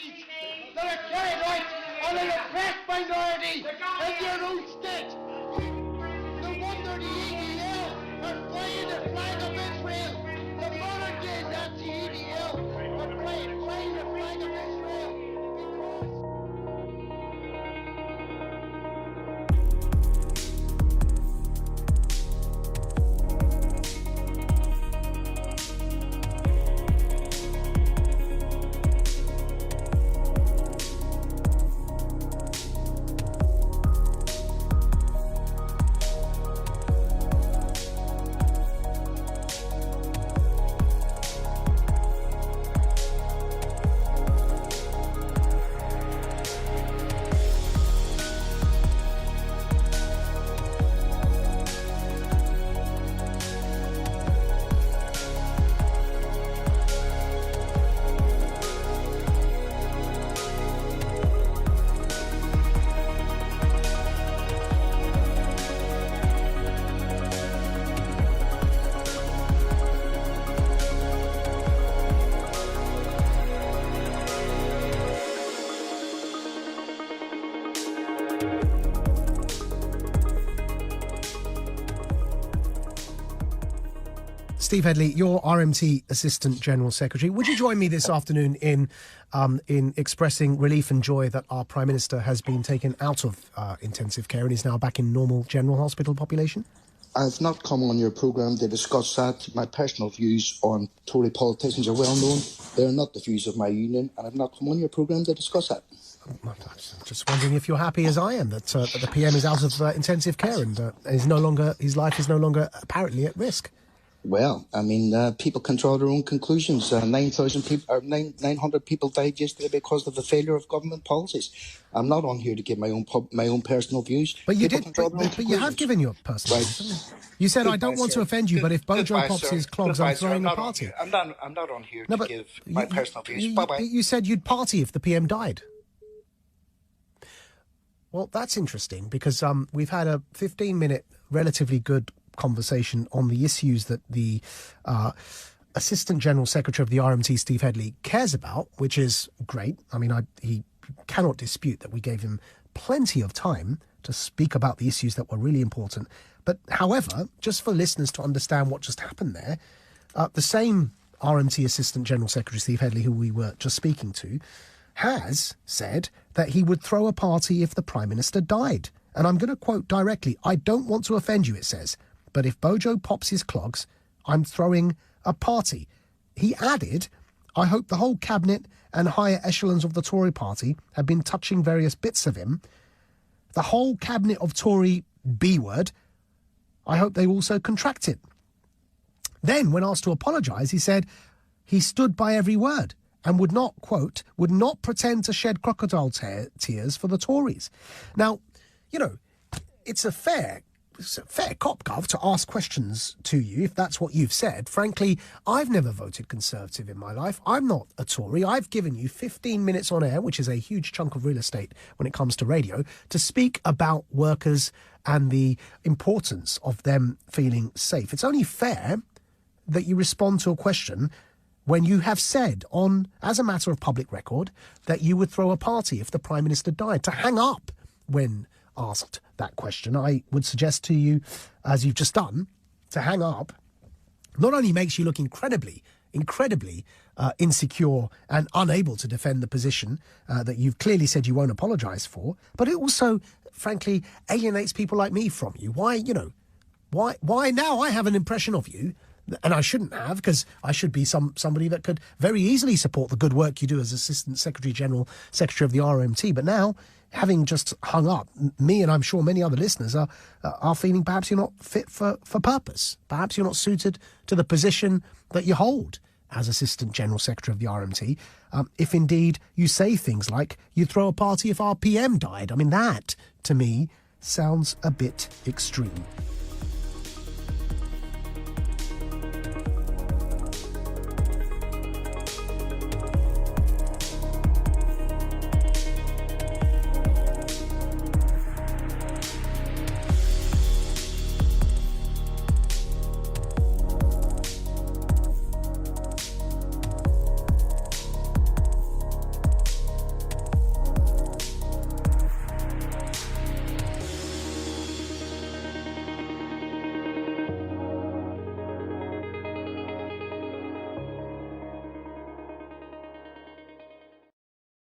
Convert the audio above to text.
They're a carried right on an oppressed minority in their own state. No wonder the EDL are flying the flag of Israel. The modern day Nazi EDL are flying the flag of Israel. Steve Hedley, you're RMT Assistant General Secretary. Would you join me this afternoon in expressing relief and joy that our Prime Minister has been taken out of intensive care and is now back in normal general hospital population? I've not come on your programme to discuss that. My personal views on Tory politicians are well known. They're not the views of my union, and I've not come on your programme to discuss that. I'm just wondering if you're happy as I am that the PM is out of intensive care and his life is no longer apparently at risk. Well, I mean, people can draw their own conclusions. 900 people died yesterday because of the failure of government policies. I'm not on here to give my own personal views. But you did. But you have given your personal views. You said, "I don't want to offend you, but if Bojo pops his clogs, I'm throwing a party." I'm not on here to give my personal views. Bye bye. You said you'd party if the PM died. Well, that's interesting because we've had a 15-minute, relatively good conversation on the issues that the Assistant General Secretary of the RMT, Steve Hedley, cares about, which is great. I mean, he cannot dispute that we gave him plenty of time to speak about the issues that were really important. But however, just for listeners to understand what just happened there, the same RMT Assistant General Secretary, Steve Hedley, who we were just speaking to, has said that he would throw a party if the Prime Minister died. And I'm going to quote directly, "I don't want to offend you," it says, "but if Bojo pops his clogs, I'm throwing a party." He added, "I hope the whole cabinet and higher echelons of the Tory party have been touching various bits of him. The whole cabinet of Tory B-word, I hope they also contract it." Then, when asked to apologise, he said he stood by every word and would not, quote, "would not pretend to shed crocodile tears for the Tories." Now, you know, it's a fair cop gov to ask questions to you if that's what you've said. Frankly, I've never voted Conservative in my life. I'm not a Tory. I've given you 15 minutes on air, which is a huge chunk of real estate when it comes to radio, to speak about workers and the importance of them feeling safe. It's only fair that you respond to a question when you have said as a matter of public record, that you would throw a party if the Prime Minister died. To hang up when asked that question, I would suggest to you, as you've just done, to hang up not only makes you look incredibly insecure and unable to defend the position that you've clearly said you won't apologise for, but it also, frankly, alienates people like me from you. Why now I have an impression of you, and I shouldn't have, because I should be somebody that could very easily support the good work you do as Assistant Secretary General, Secretary of the RMT. But now, having just hung up, me and I'm sure many other listeners are feeling perhaps you're not fit for purpose. Perhaps you're not suited to the position that you hold as Assistant General Secretary of the RMT. If indeed you say things like, "you'd throw a party if our PM died." I mean, that, to me, sounds a bit extreme.